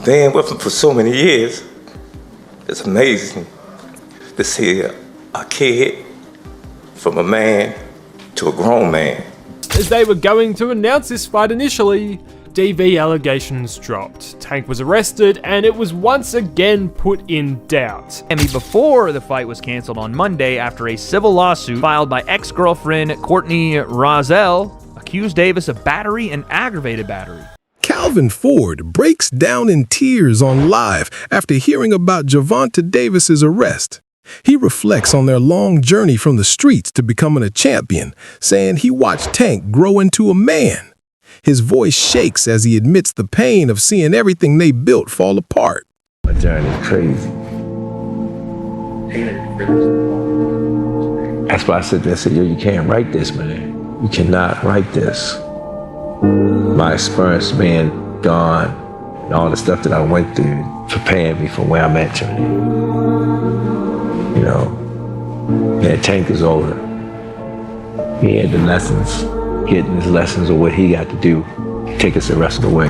Being with him for so many years, it's amazing to see a kid from a man to a grown man. As they were going to announce this fight initially, DV allegations dropped. Tank was arrested and it was once again put in doubt. Before the fight was canceled on Monday after a civil lawsuit filed by ex-girlfriend Courtney Rozelle accused Davis of battery and aggravated battery. Calvin Ford breaks down in tears on Live after hearing about Gervonta Davis's arrest. He reflects on their long journey from the streets to becoming a champion, saying he watched Tank grow into a man. His voice shakes as he admits the pain of seeing everything they built fall apart. My journey is crazy. That's why I said that. Yo, you can't write this, man. You cannot write this. My experience being gone and all the stuff that I went through prepared me for where I'm at today. You know, that Tank is older. He had the lessons, getting his lessons of what he got to do, take us the rest of the way.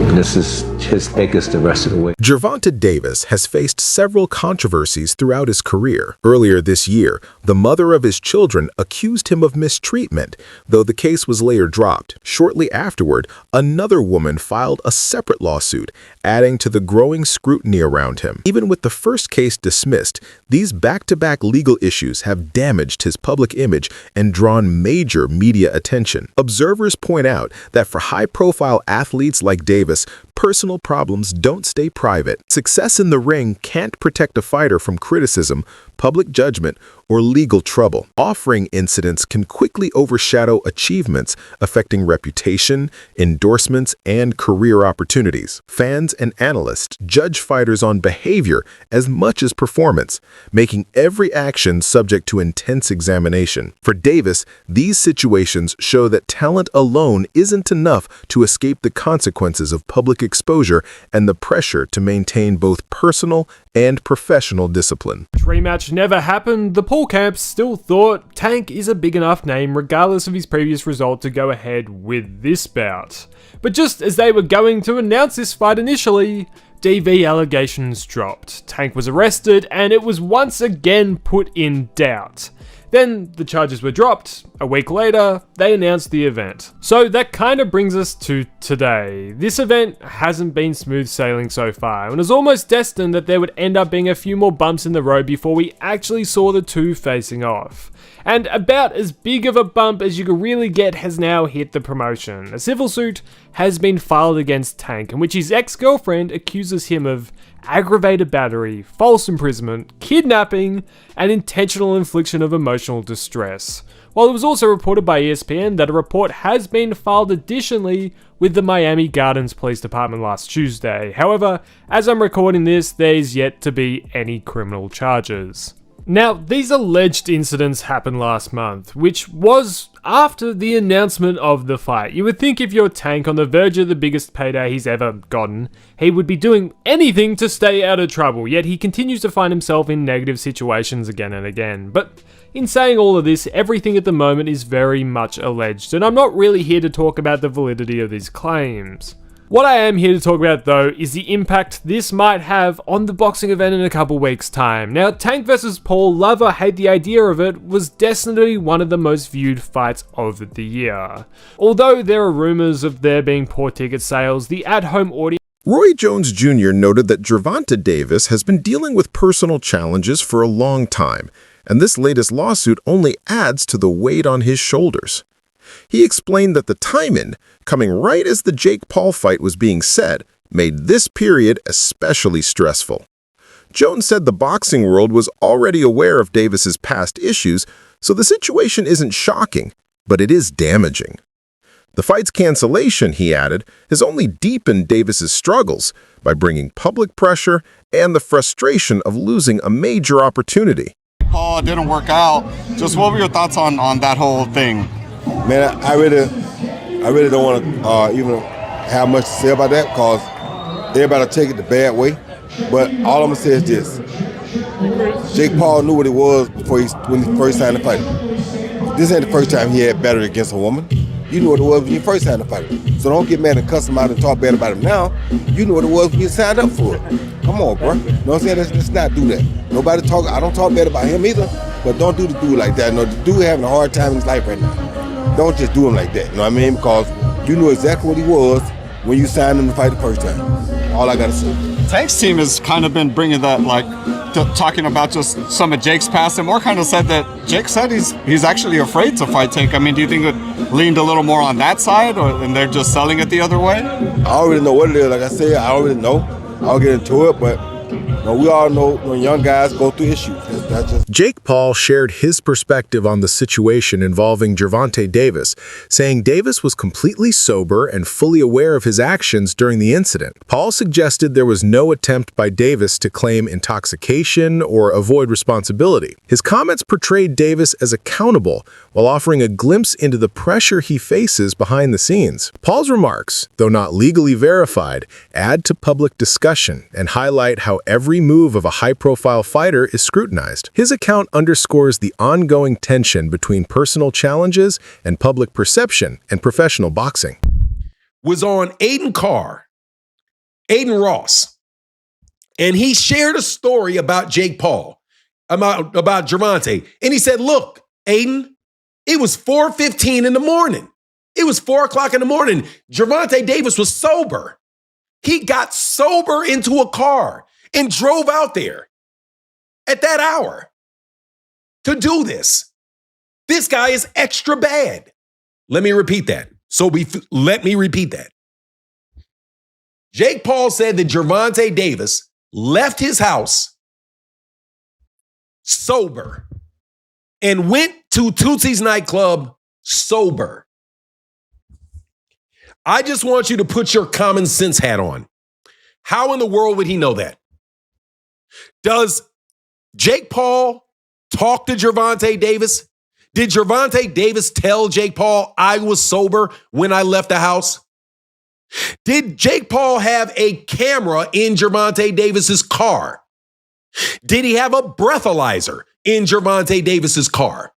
And this is his take us the rest of the way. Gervonta Davis has faced several controversies throughout his career. Earlier this year, the mother of his children accused him of mistreatment, though the case was later dropped. Shortly afterward, another woman filed a separate lawsuit, adding to the growing scrutiny around him. Even with the first case dismissed, these back-to-back legal issues have damaged his public image and drawn major media attention. Observers point out that for high-profile athletes like Davis, personal problems don't stay private. Success in the ring can't protect a fighter from criticism, public judgment, or legal trouble. Off-ring incidents can quickly overshadow achievements, affecting reputation, endorsements, and career opportunities. Fans and analysts judge fighters on behavior as much as performance, making every action subject to intense examination. For Davis, these situations show that talent alone isn't enough to escape the consequences of public exposure and the pressure to maintain both personal and professional discipline. Rematch never happened. The Paul camp still thought Tank is a big enough name regardless of his previous result to go ahead with this bout. But just as they were going to announce this fight initially, DV allegations dropped. Tank was arrested and it was once again put in doubt. Then the charges were dropped. A week later, they announced the event. So that kind of brings us to today. This event hasn't been smooth sailing so far, and was almost destined that there would end up being a few more bumps in the road before we actually saw the two facing off. And about as big of a bump as you could really get has now hit the promotion. A civil suit has been filed against Tank, in which his ex-girlfriend accuses him of aggravated battery, false imprisonment, kidnapping, and intentional infliction of emotional distress. While it was also reported by ESPN that a report has been filed additionally with the Miami Gardens Police Department last Tuesday. However, as I'm recording this, there's yet to be any criminal charges. Now, these alleged incidents happened last month, which was after the announcement of the fight. You would think if you're Tank on the verge of the biggest payday he's ever gotten, he would be doing anything to stay out of trouble, yet he continues to find himself in negative situations again and again. But in saying all of this, everything at the moment is very much alleged, and I'm not really here to talk about the validity of these claims. What I am here to talk about though is the impact this might have on the boxing event in a couple weeks time. Now, Tank vs Paul, love or hate the idea of it, was definitely one of the most viewed fights of the year. Although there are rumors of there being poor ticket sales, the at-home audience. Roy Jones Jr. noted that Gervonta Davis has been dealing with personal challenges for a long time, and this latest lawsuit only adds to the weight on his shoulders. He explained that the timing, coming right as the Jake Paul fight was being set, made this period especially stressful. Jones said the boxing world was already aware of Davis's past issues, so the situation isn't shocking, but it is damaging. The fight's cancellation, he added, has only deepened Davis's struggles by bringing public pressure and the frustration of losing a major opportunity. Paul didn't work out. Just what were your thoughts on that whole thing? Man, I really don't want to even have much to say about that because everybody will take it the bad way. But all I'm going to say is this. Jake Paul knew what it was when he first signed the fight. This ain't the first time he had battery against a woman. You knew what it was when you first signed the fight. So don't get mad and cuss him out and talk bad about him now. You knew what it was when you signed up for it. Come on, bro. You know what I'm saying? Let's not do that. I don't talk bad about him either, but don't do the dude like that. No, the dude having a hard time in his life right now. Don't just do him like that. You know what I mean? Because you knew exactly what he was when you signed him to fight the first time. All I gotta say. Tank's team has kind of been bringing that, like, talking about just some of Jake's past, and more kind of said that Jake said he's actually afraid to fight Tank. I mean, do you think it leaned a little more on that side, and they're just selling it the other way? I already know what it is. Like I said, I already know. I'll get into it, but we all know when young guys go through issues. That's just... Jake Paul shared his perspective on the situation involving Gervonta Davis, saying Davis was completely sober and fully aware of his actions during the incident. Paul suggested there was no attempt by Davis to claim intoxication or avoid responsibility. His comments portrayed Davis as accountable while offering a glimpse into the pressure he faces behind the scenes. Paul's remarks, though not legally verified, add to public discussion and highlight how every move of a high-profile fighter is scrutinized. His account underscores the ongoing tension between personal challenges and public perception in professional boxing. Was on Aiden Ross, and he shared a story about Jake Paul, about Gervonta, and he said, look, Aiden, it was 4:15 in the morning. It was 4 o'clock in the morning. Gervonta Davis was sober. He got sober into a car and drove out there at that hour to do this. This guy is extra bad. Let me repeat that. Let me repeat that. Jake Paul said that Gervonta Davis left his house sober and went to Tootsie's nightclub sober. I just want you to put your common sense hat on. How in the world would he know that? Does Jake Paul talk to Gervonta Davis? Did Gervonta Davis tell Jake Paul I was sober when I left the house? Did Jake Paul have a camera in Gervonta Davis's car? Did he have a breathalyzer in Gervonta Davis's car?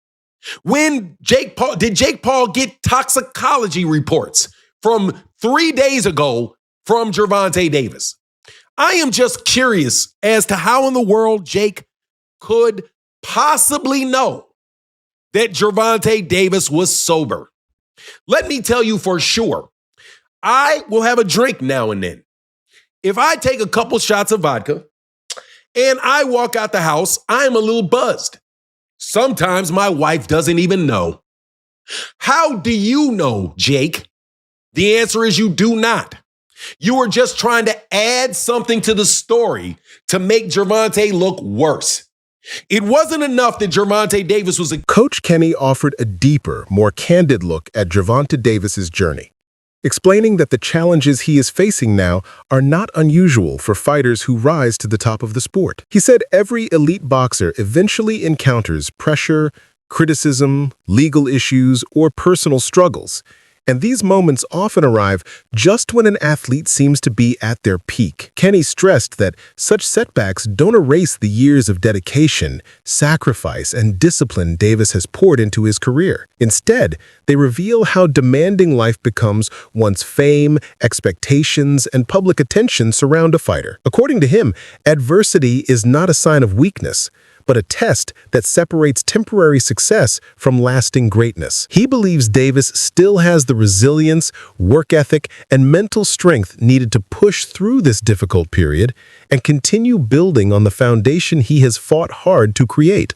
Did Jake Paul get toxicology reports from 3 days ago from Gervonta Davis? I am just curious as to how in the world Jake could possibly know that Gervonta Davis was sober. Let me tell you for sure, I will have a drink now and then. If I take a couple shots of vodka and I walk out the house, I'm a little buzzed. Sometimes my wife doesn't even know. How do you know, Jake? The answer is you do not. You are just trying to add something to the story to make Gervonta look worse. It wasn't enough that Gervonta Davis was a... Coach Kenny offered a deeper, more candid look at Gervonta Davis's journey, explaining that the challenges he is facing now are not unusual for fighters who rise to the top of the sport. He said every elite boxer eventually encounters pressure, criticism, legal issues, or personal struggles. And these moments often arrive just when an athlete seems to be at their peak. Kenny stressed that such setbacks don't erase the years of dedication, sacrifice, and discipline Davis has poured into his career. Instead, they reveal how demanding life becomes once fame, expectations, and public attention surround a fighter. According to him, adversity is not a sign of weakness, but a test that separates temporary success from lasting greatness. He believes Davis still has the resilience, work ethic, and mental strength needed to push through this difficult period and continue building on the foundation he has fought hard to create.